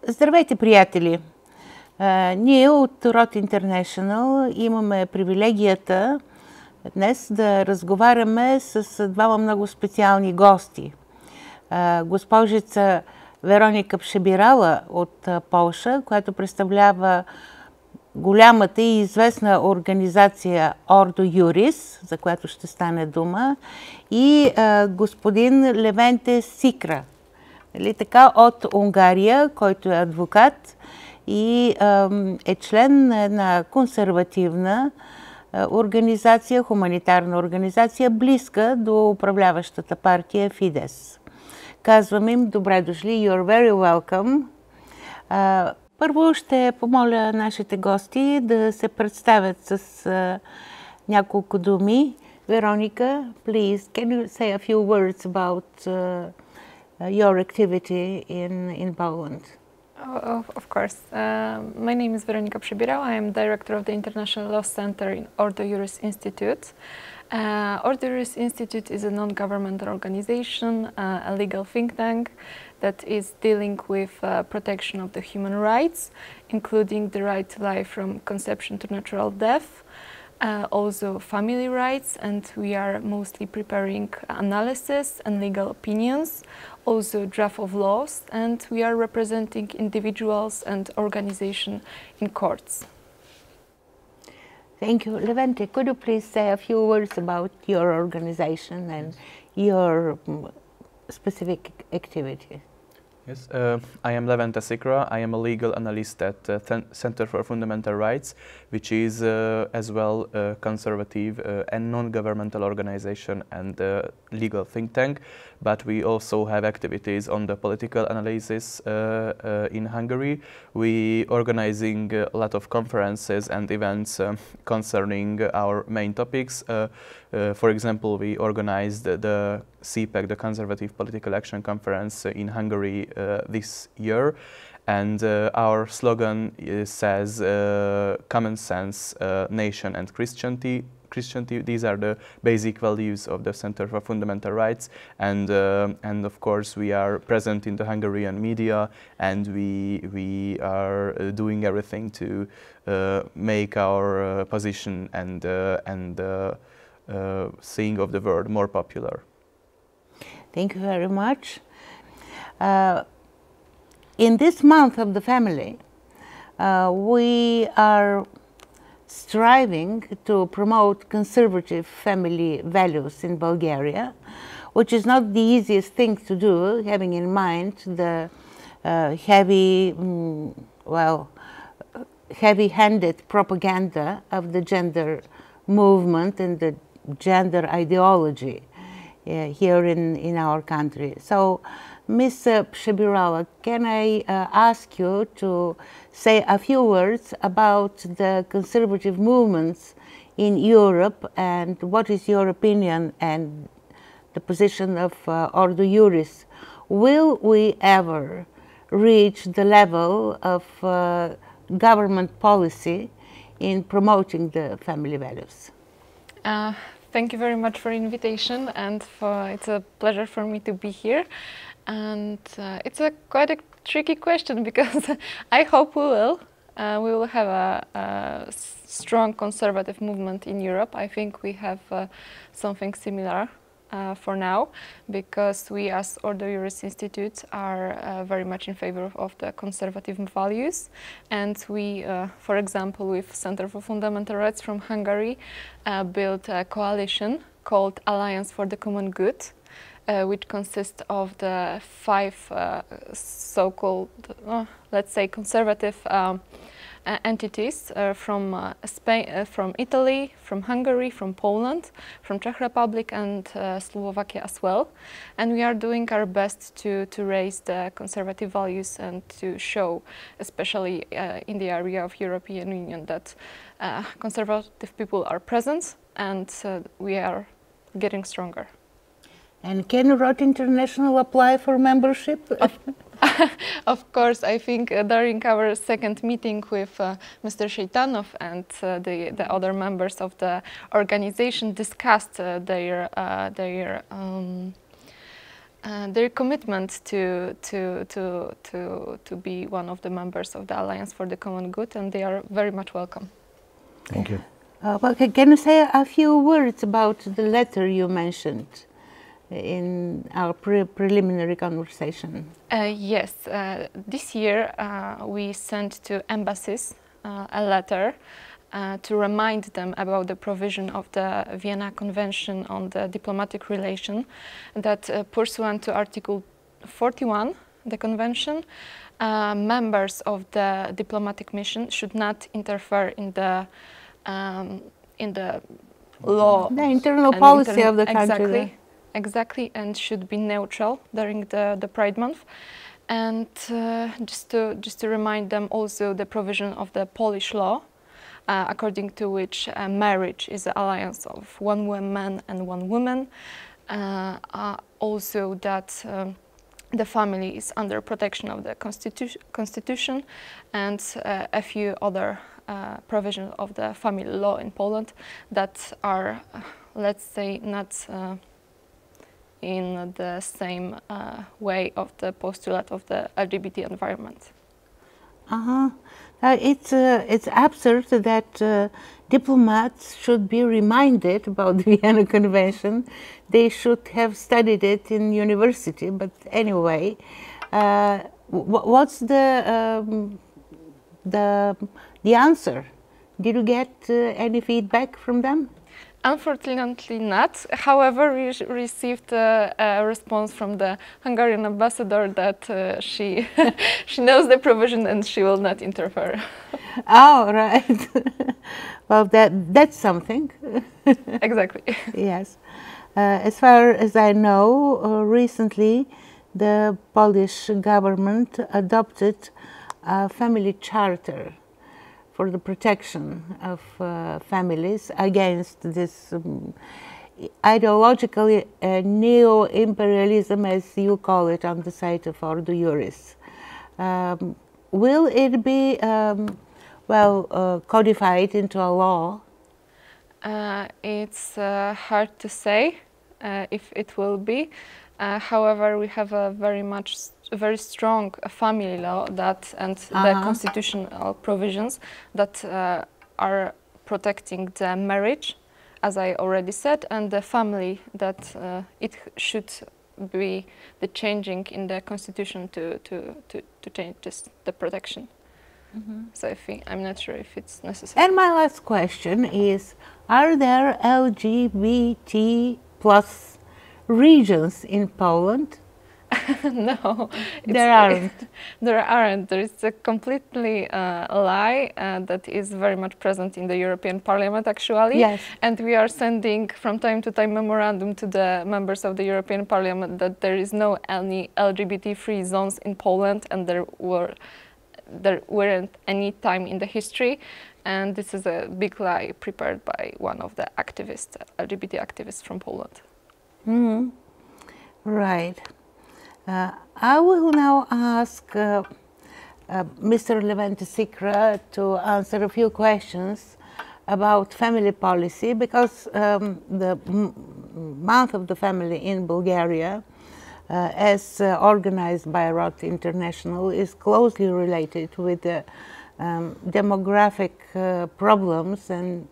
Здравейте, приятели! Ние от Род International имаме привилегията днес да разговаряме с двама много специални гости. Госпожица Вероника Пшебирала от Полша, която представлява голямата и известна организация Ордо Юрис, за която ще стане дума, и господин Левенте Сикра, така, от Унгария, който е адвокат и е член на една консервативна организация, хуманитарна организация, близка до управляващата партия Фидес. Казвам им добре дошли, you're very welcome. Първо ще помоля нашите гости да се представят с няколко думи. Вероника, please, can you say a few words about your activity in Poland? Of course. My name is Weronika Przybierała. I am director of the International Law Center in Ordo Juris Institute. Ordo Juris Institute is a non-governmental organization, a legal think tank that is dealing with protection of the human rights, including the right to life from conception to natural death, also family rights, and we are mostly preparing analysis and legal opinions, also draft of laws, and we are representing individuals and organizations in courts. Thank you. Levente, could you please say a few words about your organization and your specific activity? Yes, I am Levente Sikra. I am a legal analyst at Center for Fundamental Rights, which is as well a conservative and non-governmental organization and legal think tank. But we also have activities on the political analysis in Hungary. We organizing a lot of conferences and events concerning our main topics. For example, we organized the CPAC, the Conservative Political Action Conference in Hungary this year. And our slogan says common sense, nation and Christianity. These are the basic values of the Center for Fundamental Rights, and of course we are present in the Hungarian media, and we are doing everything to make our position and seeing of the world more popular. Thank you very much. In this month of the family, we are striving to promote conservative family values in Bulgaria, which is not the easiest thing to do, having in mind the heavy-handed propaganda of the gender movement and the gender ideology here in our country. So, Ms. Pshebirala, can I ask you to say a few words about the conservative movements in Europe, and what is your opinion and the position of Ordo Juris? Will we ever reach the level of government policy in promoting the family values? Thank you very much for the invitation, and it's a pleasure for me to be here. And it's quite a tricky question, because I hope we will have a strong conservative movement in Europe. I think we have something similar for now, because we as Ordo Juris Institute are very much in favor of the conservative values, and we, for example, with Center for Fundamental Rights from Hungary, built a coalition called Alliance for the Common Good, which consists of the 5 so-called, let's say, conservative entities from Spain, from Italy, from Hungary, from Poland, from Czech Republic, and Slovakia as well. And we are doing our best to raise the conservative values and to show, especially in the area of European Union, that conservative people are present, and we are getting stronger. And can Rod International apply for membership? Of course, I think during our second meeting with Mr. Sheitanov and the other members of the organization discussed their their commitment to be one of the members of the Alliance for the Common Good, and they are very much welcome. Thank you. Well, can you say a few words about the letter you mentioned in our preliminary conversation? Yes, this year we sent to embassies a letter to remind them about the provision of the Vienna Convention on the Diplomatic Relation, that pursuant to Article 41, the Convention, members of the diplomatic mission should not interfere in the law, the internal policy of the country. Exactly, and should be neutral during the Pride Month. And just to remind them also the provision of the Polish law, according to which marriage is an alliance of one man and one woman. Also that the family is under protection of the constitution, and a few other provisions of the family law in Poland that are, let's say, not in the same way of the postulate of the LGBT environment. It's absurd that diplomats should be reminded about the Vienna Convention. They should have studied it in university, but anyway, what's the answer? Did you get any feedback from them? Unfortunately not. However, we received a response from the Hungarian ambassador that she knows the provision and she will not interfere. Oh, right. Well, that's something. Exactly. Yes. As far as I know, recently the Polish government adopted a family charter for the protection of families against this ideological neo-imperialism, as you call it on the site of Ordo Iuris. Will it be codified into a law? It's hard to say if it will be. However, we have a very strong family law and the constitutional provisions that are protecting the marriage, as I already said, and the family, that it should be the changing in the constitution to change the protection. So I'm not sure if it's necessary. And my last question is, are there LGBT plus regions in Poland? No, there aren't. There aren't. There is a completely lie that is very much present in the European Parliament, actually. Yes. And we are sending from time to time memorandum to the members of the European Parliament that there is no any LGBT-free zones in Poland, and there weren't any time in the history. And this is a big lie prepared by one of the activists, LGBT activists from Poland. Right. I will now ask Mr. Levente Sikra to answer a few questions about family policy, because the month of the family in Bulgaria, as organized by ROT International, is closely related with the demographic problems and,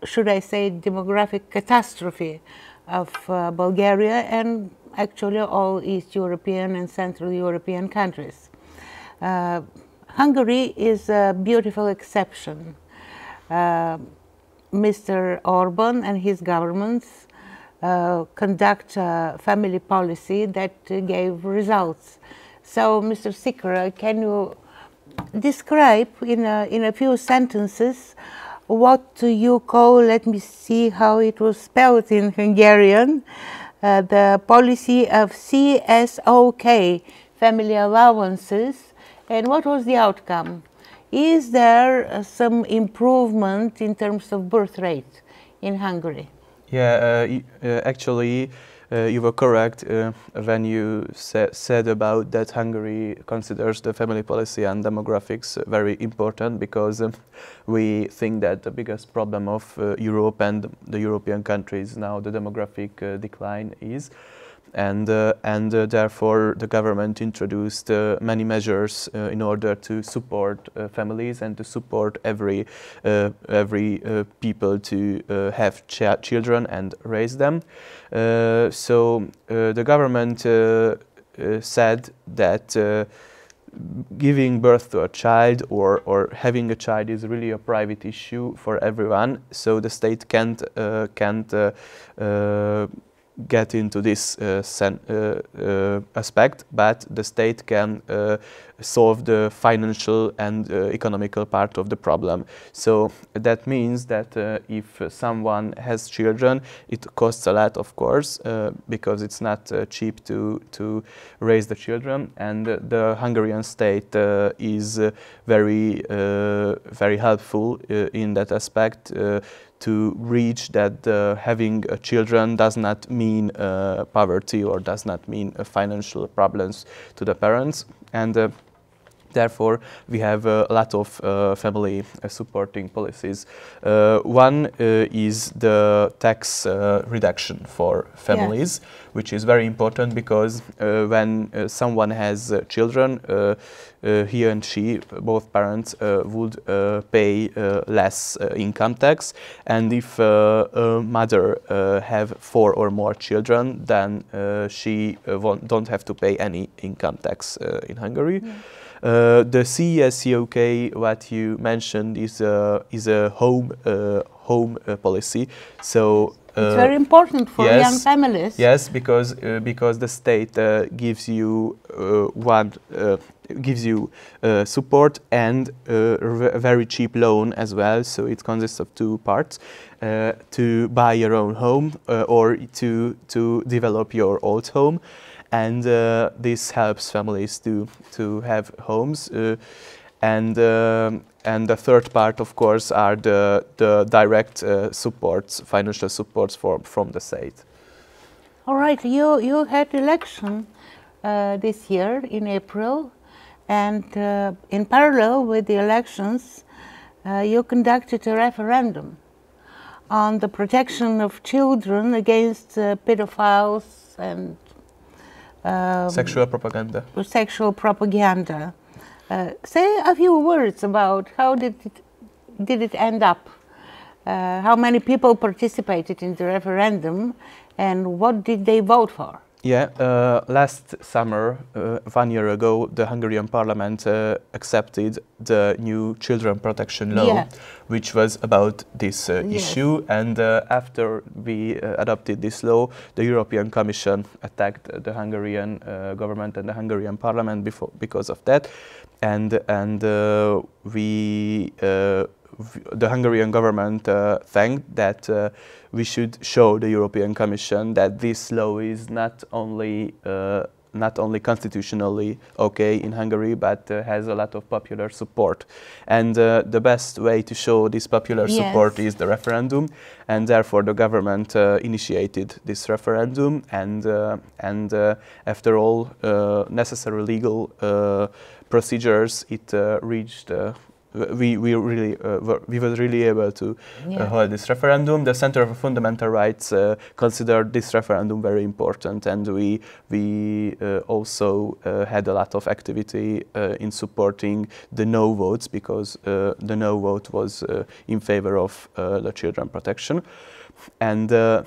should I say, demographic catastrophe of Bulgaria and actually all East European and Central European countries. Hungary is a beautiful exception. Mr. Orban and his governments conduct a family policy that gave results. So, Mr. Sikra, can you describe in a few sentences what you call, let me see how it was spelled in Hungarian, the policy of CSOK, family allowances, and what was the outcome? Is there some improvement in terms of birth rate in Hungary? Yeah, actually, you were correct when you said about that Hungary considers the family policy and demographics very important, because we think that the biggest problem of Europe and the European countries now the demographic decline is. and therefore the government introduced many measures in order to support families and to support every people to have children and raise them. So the government said that giving birth to a child or having a child is really a private issue for everyone, so the state can't get into this aspect, but the state can solve the financial and economical part of the problem. So that means that if someone has children, it costs a lot, of course, because it's not cheap to raise the children, and the Hungarian state is very helpful in that aspect to reach that having children does not mean poverty or does not mean financial problems to the parents, and therefore we have a lot of family supporting policies. One is the tax reduction for families, yes, which is very important because when someone has children, he and she, both parents, would pay less income tax, and if a mother have 4 or more children, then she don't have to pay any income tax in Hungary. Yeah. The CES-UK, what you mentioned, is a home policy. So it's very important for yes, young families. Yes, because the state gives you support and a very cheap loan as well. So it consists of 2 parts: to buy your own home or to develop your old home. And this helps families to have homes, and the third part, of course, are the direct supports, financial supports from the state. All right, you had election this year in April, and in parallel with the elections, you conducted a referendum on the protection of children against pedophiles and sexual propaganda. Sexual propaganda. Say a few words about how did it end up? How many people participated in the referendum, and what did they vote for? Yeah, last summer, 1 year ago, the Hungarian Parliament accepted the new children protection law, yeah, which was about this yes, issue. And after we adopted this law, the European Commission attacked the Hungarian government and the Hungarian Parliament because of that. And the Hungarian government thanked that we should show the European Commission that this law is not only constitutionally okay in Hungary, but has a lot of popular support. And the best way to show this popular yes, support is the referendum, and therefore the government initiated this referendum, and after all necessary legal procedures, it reached. We were really able to hold this referendum. The Center for Fundamental Rights considered this referendum very important, and we also had a lot of activity in supporting the no votes, because the no vote was in favor of the children protection. And the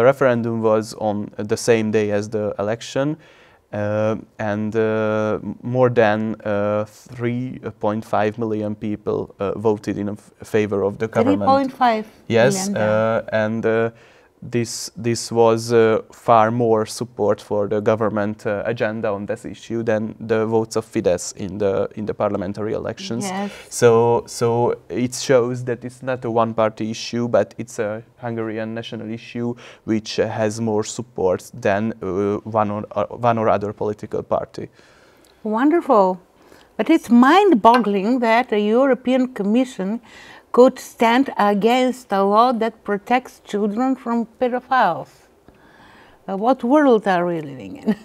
referendum was on the same day as the election. And more than 3.5 million people voted in favor of the government. 3.5 yes, million. And this was far more support for the government agenda on this issue than the votes of Fidesz in the parliamentary elections. Yes. So it shows that it's not a one-party issue, but it's a Hungarian national issue which has more support than one or other political party. Wonderful, but it's mind-boggling that the European Commission could stand against a law that protects children from pedophiles. What world are we living in?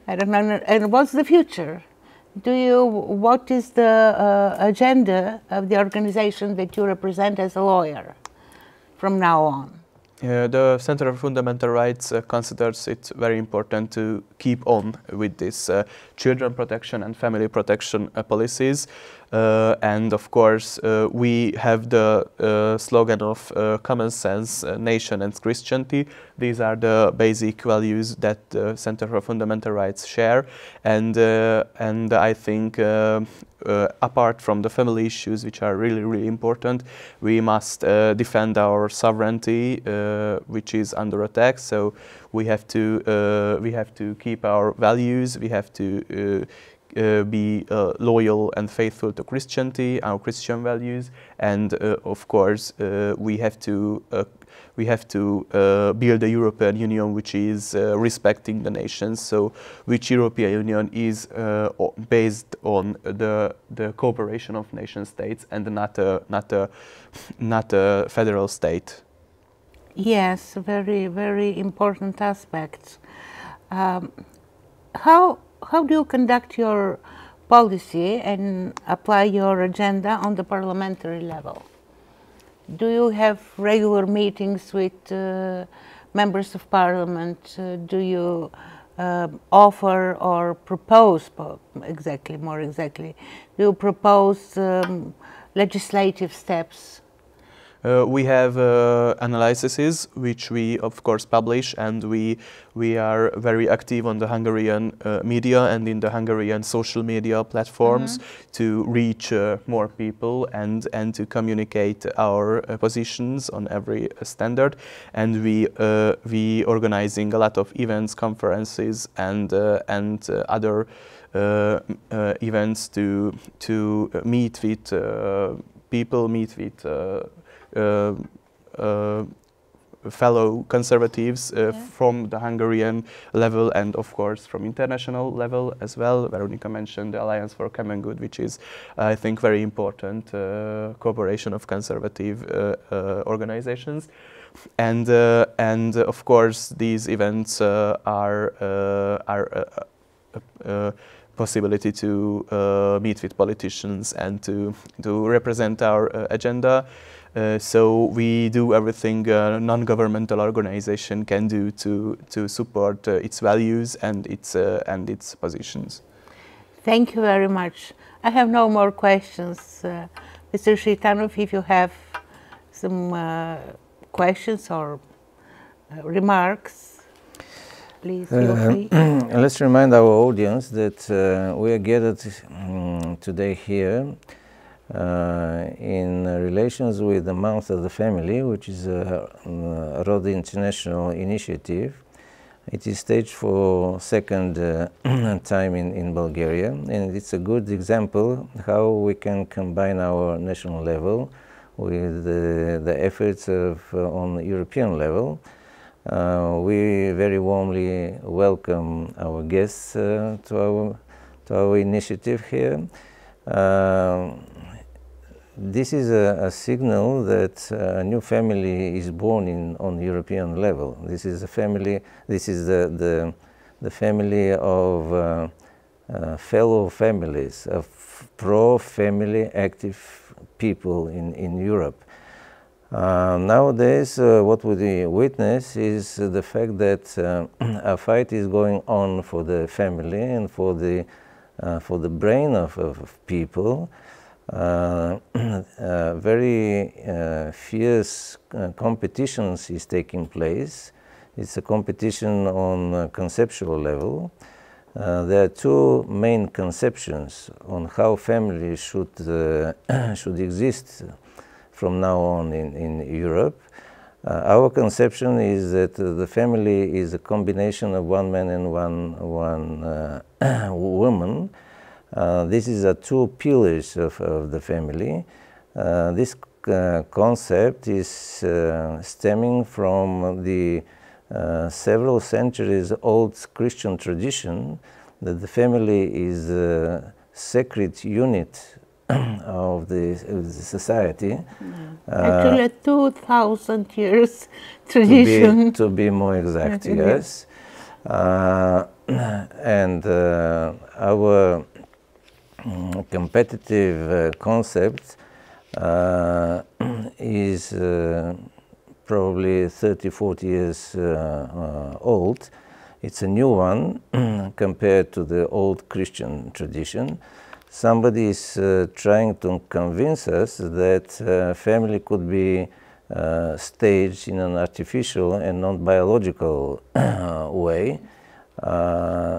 I don't know. And what's the future? What is the agenda of the organization that you represent as a lawyer from now on? The Center for Fundamental Rights considers it very important to keep on with this children protection and family protection policies. And of course, we have the slogan of common sense, nation and Christianity. These are the basic values that the Center for Fundamental Rights share. And I think apart from the family issues, which are really, really important, we must defend our sovereignty, which is under attack. So we have to keep our values. We have to be loyal and faithful to Christianity, our Christian values, and of course we have to build a European Union which is respecting the nations. So, which European Union is based on the cooperation of nation states and not a federal state. Yes, very, very important aspects. How do you conduct your policy and apply your agenda on the parliamentary level? Do you have regular meetings with members of parliament? Do you offer or propose, more exactly, do you propose legislative steps? We have analyses which we of course publish, and we are very active on the Hungarian media and in the Hungarian social media platforms to reach more people and to communicate our positions on every standard. And we organizing a lot of events, conferences, and other events to meet with people, meet with fellow conservatives from the Hungarian level and of course from international level as well. Veronica mentioned the Alliance for Common Good, which is I think very important cooperation of conservative organizations. And of course these events are possibility to meet with politicians and to represent our agenda. So we do everything a non-governmental organization can do to support its values and its positions. Thank you very much. I have no more questions. Mr. Sheitanov, if you have some questions or remarks, please feel free. Let's remind our audience that we are gathered today here in relations with the Month of the Family, which is a Rod International initiative. It is staged for second time in Bulgaria, and it's a good example how we can combine our national level with the efforts on the European level. We very warmly welcome our guests to our initiative here. This is a signal that a new family is born on European level. This is a family. This is the family of fellow families, of pro-family active people in Europe. Nowadays, what we witness is the fact that a fight is going on for the family and for the brain of people. Very fierce competitions is taking place. It's a competition on conceptual level. There are two main conceptions on how family should exist from now on in Europe. Our conception is that the family is a combination of one man and one woman. This is two pillars of the family. This concept is stemming from the several centuries old Christian tradition that the family is a sacred unit of the society. Actually, a 2,000 years tradition. To be more exact, yes. And our competitive concept is probably 30, 40 years old. It's a new one compared to the old Christian tradition. Somebody is trying to convince us that family could be staged in an artificial and non-biological way.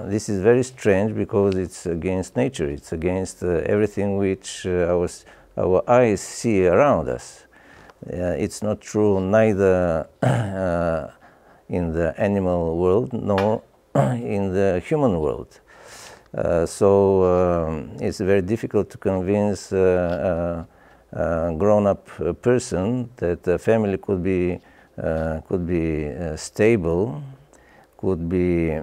This is very strange because it's against nature. It's against everything which our eyes see around us. It's not true neither in the animal world nor in the human world. So it's very difficult to convince a grown-up person that the family could be stable, could be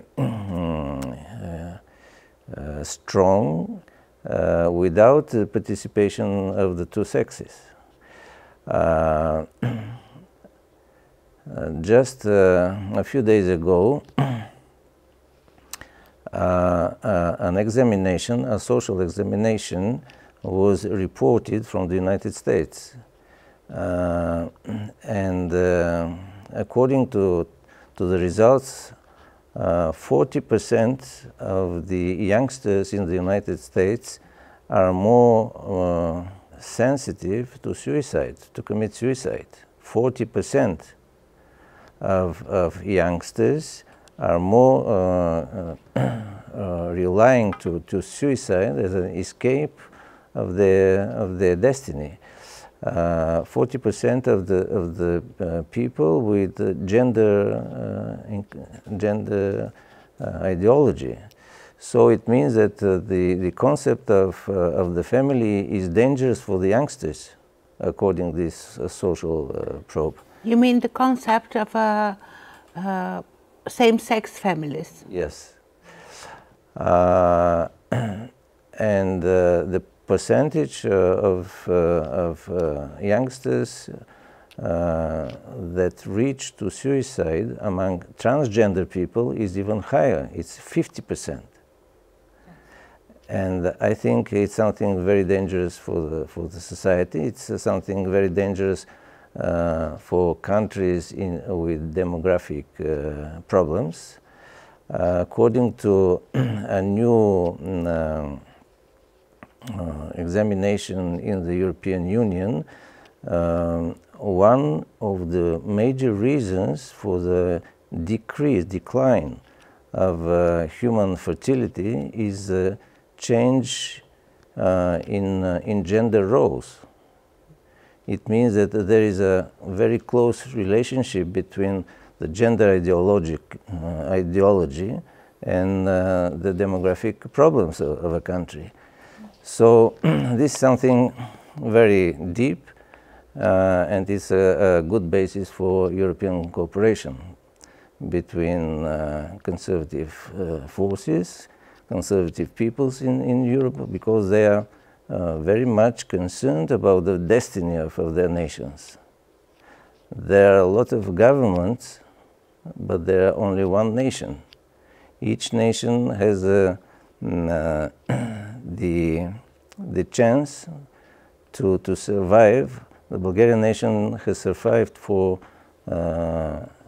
strong without the participation of the two sexes. Just a few days ago, an examination, a social examination, was reported from the United States. And according to the results, 40% of the youngsters in the United States are more sensitive to suicide, to commit suicide. 40% of youngsters are more relying to suicide as an escape of their destiny. 40% of the people with gender ideology. So it means that the concept of the family is dangerous for the youngsters, according to this social probe. You mean the concept of same-sex families? Yes. And the percentage of youngsters that reach to suicide among transgender people is even higher. It's 50%. And I think it's something very dangerous for the society. It's something very dangerous for countries with demographic problems. According to a new examination in the European Union, one of the major reasons for the decline of human fertility is the change in gender roles. It means that there is a very close relationship between the gender ideology and the demographic problems of a country. So this is something very deep, and it's a good basis for European cooperation between conservative forces, conservative peoples in Europe, because they are very much concerned about the destiny of their nations. There are a lot of governments, but there are only one nation. Each nation has the chance to survive. The Bulgarian nation has survived for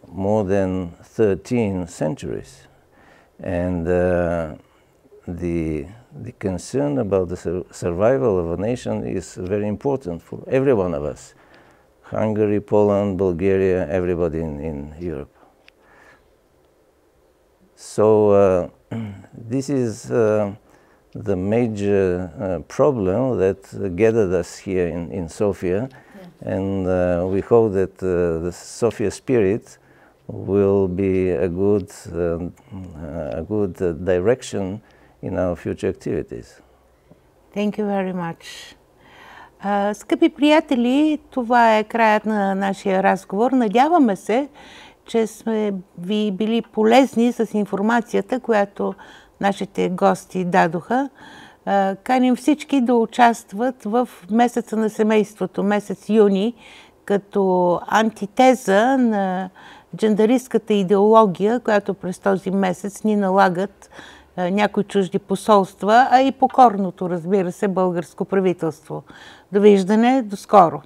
more than 13 centuries. And the concern about the survival of a nation is very important for every one of us. Hungary, Poland, Bulgaria, everybody in Europe. So this is the major problem that gathered us here in Sofia, and we hope that the Sofia spirit will be a good direction in our future activities. Thank you very much. Скъпи приятели, това е краят на нашия разговор. Надяваме се, че сме ви били полезни с информацията, която нашите гости дадоха. Каним всички да участват в Месеца на семейството, месец юни, като антитеза на джендаристската идеология, която през този месец ни налагат някои чужди посолства, а и покорното, разбира се, българско правителство. Довиждане, до скоро!